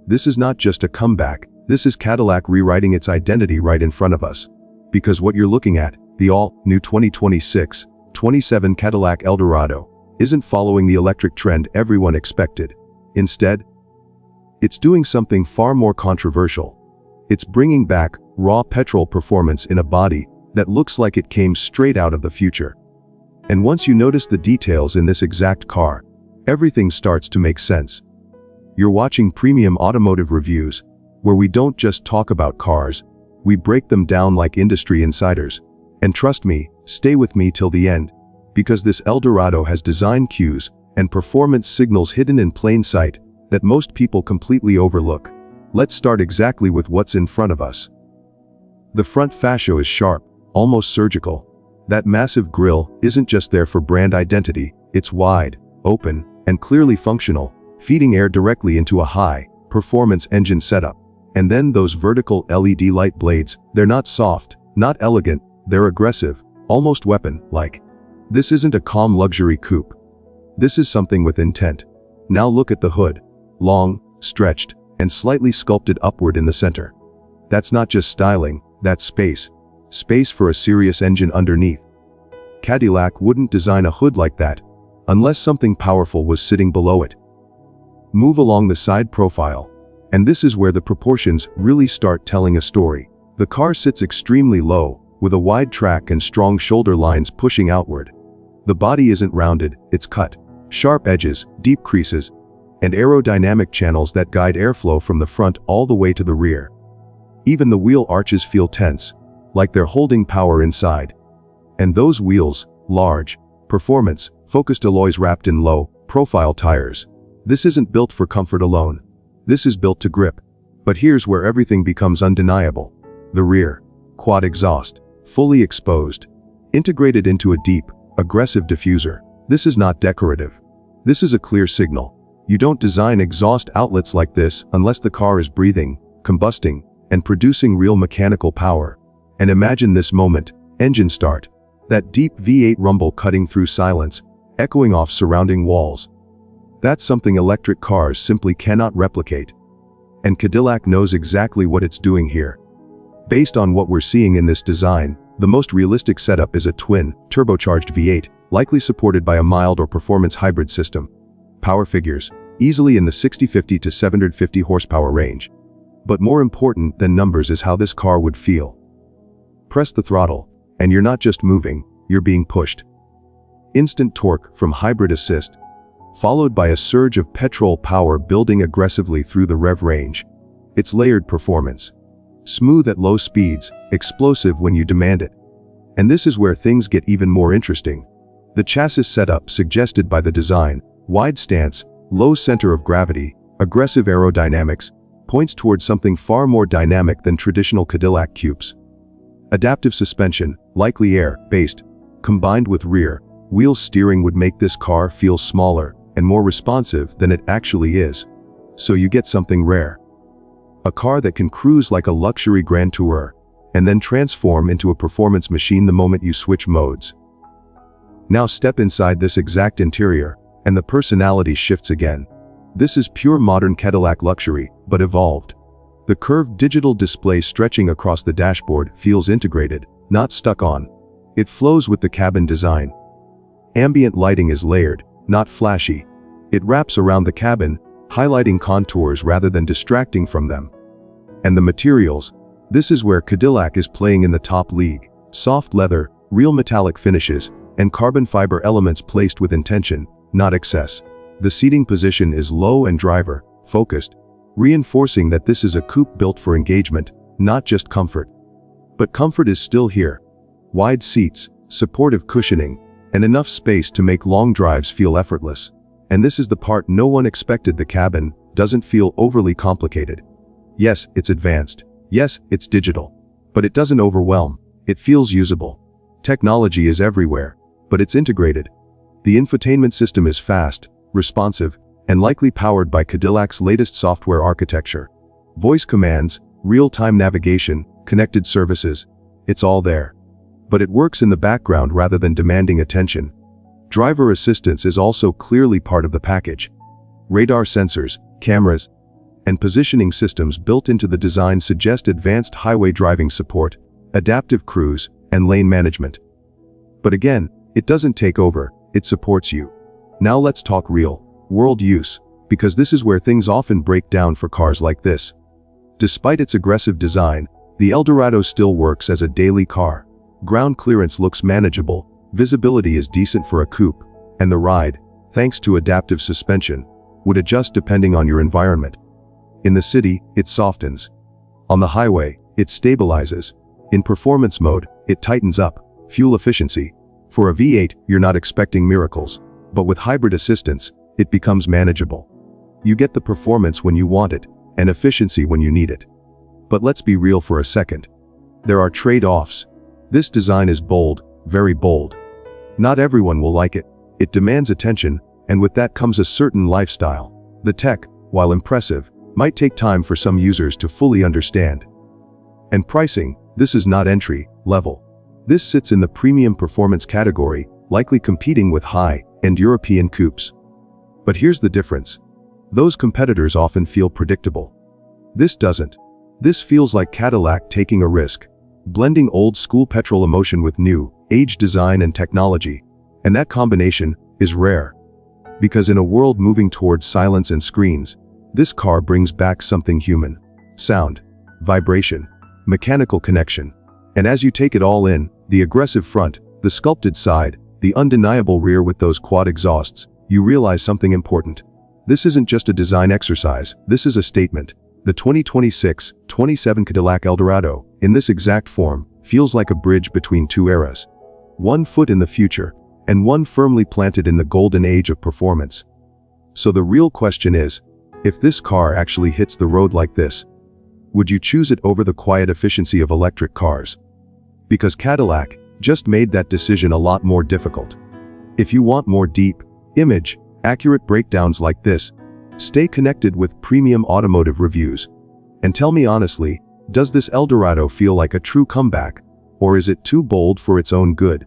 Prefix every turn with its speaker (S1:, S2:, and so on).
S1: This is not just a comeback, this is Cadillac rewriting its identity right in front of us. Because what you're looking at, the all-new 2026, 27 Cadillac Eldorado, isn't following the electric trend everyone expected. Instead, it's doing something far more controversial. It's bringing back raw petrol performance in a body that looks like it came straight out of the future. And once you notice the details in this exact car, everything starts to make sense. You're watching premium automotive reviews, where we don't just talk about cars, we break them down like industry insiders. And trust me, stay with me till the end, because this Eldorado has design cues and performance signals hidden in plain sight that most people completely overlook. Let's start exactly with what's in front of us. The front fascia is sharp, almost surgical. That massive grille isn't just there for brand identity, it's wide, open, and clearly functional, feeding air directly into a high-performance engine setup. And then those vertical LED light blades, they're not soft, not elegant, they're aggressive, almost weapon-like. This isn't a calm luxury coupe. This is something with intent. Now look at the hood. Long, stretched, and slightly sculpted upward in the center. That's not just styling, that's space. Space for a serious engine underneath. Cadillac wouldn't design a hood like that, unless something powerful was sitting below it. Move along the side profile, and this is where the proportions really start telling a story. The car sits extremely low, with a wide track and strong shoulder lines pushing outward. The body isn't rounded, it's cut. Sharp edges, deep creases, and aerodynamic channels that guide airflow from the front all the way to the rear. Even the wheel arches feel tense, like they're holding power inside. And those wheels, large, performance, focused alloys wrapped in low-profile tires. This isn't built for comfort alone. This is built to grip. But here's where everything becomes undeniable. The rear. Quad exhaust. Fully exposed. Integrated into a deep, aggressive diffuser. This is not decorative. This is a clear signal. You don't design exhaust outlets like this unless the car is breathing, combusting, and producing real mechanical power. And imagine this moment, engine start. That deep V8 rumble cutting through silence, echoing off surrounding walls. That's something electric cars simply cannot replicate. And Cadillac knows exactly what it's doing here. Based on what we're seeing in this design, the most realistic setup is a twin, turbocharged V8, likely supported by a mild or performance hybrid system. Power figures, easily in the 60-50 to 750 horsepower range. But more important than numbers is how this car would feel. Press the throttle, and you're not just moving, you're being pushed. Instant torque from hybrid assist, followed by a surge of petrol power building aggressively through the rev range. It's layered performance. Smooth at low speeds, explosive when you demand it. And this is where things get even more interesting. The chassis setup suggested by the design, wide stance, low center of gravity, aggressive aerodynamics, points towards something far more dynamic than traditional Cadillac coupes. Adaptive suspension, likely air-based, combined with rear-wheel steering would make this car feel smaller and more responsive than it actually is. So you get something rare. A car that can cruise like a luxury Grand Tourer, and then transform into a performance machine the moment you switch modes. Now step inside this exact interior, and the personality shifts again. This is pure modern Cadillac luxury, but evolved. The curved digital display stretching across the dashboard feels integrated, not stuck on. It flows with the cabin design. Ambient lighting is layered, not flashy. It wraps around the cabin, highlighting contours rather than distracting from them. And the materials, this is where Cadillac is playing in the top league. Soft leather, real metallic finishes, and carbon fiber elements placed with intention, not excess. The seating position is low and driver-focused, reinforcing that this is a coupe built for engagement, not just comfort. But comfort is still here. Wide seats, supportive cushioning, and enough space to make long drives feel effortless. And this is the part no one expected. The cabin doesn't feel overly complicated. Yes, it's advanced. Yes, it's digital. But it doesn't overwhelm. It feels usable. Technology is everywhere, but it's integrated. The infotainment system is fast, responsive, and likely powered by Cadillac's latest software architecture. Voice commands, real-time navigation, connected services, it's all there. But it works in the background rather than demanding attention. Driver assistance is also clearly part of the package. Radar sensors, cameras, and positioning systems built into the design suggest advanced highway driving support, adaptive cruise, and lane management. But again, it doesn't take over, it supports you. Now let's talk real-world use, because this is where things often break down for cars like this. Despite its aggressive design, the Eldorado still works as a daily car. Ground clearance looks manageable, visibility is decent for a coupe, and the ride, thanks to adaptive suspension, would adjust depending on your environment. In the city, it softens. On the highway, it stabilizes. In performance mode, it tightens up. Fuel efficiency. For a V8, you're not expecting miracles, but with hybrid assistance, it becomes manageable. You get the performance when you want it, and efficiency when you need it. But let's be real for a second. There are trade-offs. This design is bold, very bold. Not everyone will like it. It demands attention, and with that comes a certain lifestyle. The tech, while impressive, might take time for some users to fully understand. And pricing, this is not entry level. This sits in the premium performance category, likely competing with high-end European coupes. But here's the difference. Those competitors often feel predictable. This doesn't. This feels like Cadillac taking a risk, blending old-school petrol emotion with new-age design and technology. And that combination is rare. Because in a world moving towards silence and screens, this car brings back something human. Sound, vibration, mechanical connection. And as you take it all in, the aggressive front, the sculpted side, the undeniable rear with those quad exhausts, you realize something important. This isn't just a design exercise, this is a statement. The 2026-27 Cadillac Eldorado, in this exact form, feels like a bridge between two eras. One foot in the future, and one firmly planted in the golden age of performance. So the real question is, if this car actually hits the road like this, would you choose it over the quiet efficiency of electric cars? Because Cadillac just made that decision a lot more difficult. If you want more deep, accurate breakdowns like this, stay connected with premium automotive reviews. And tell me honestly, does this Eldorado feel like a true comeback, or is it too bold for its own good?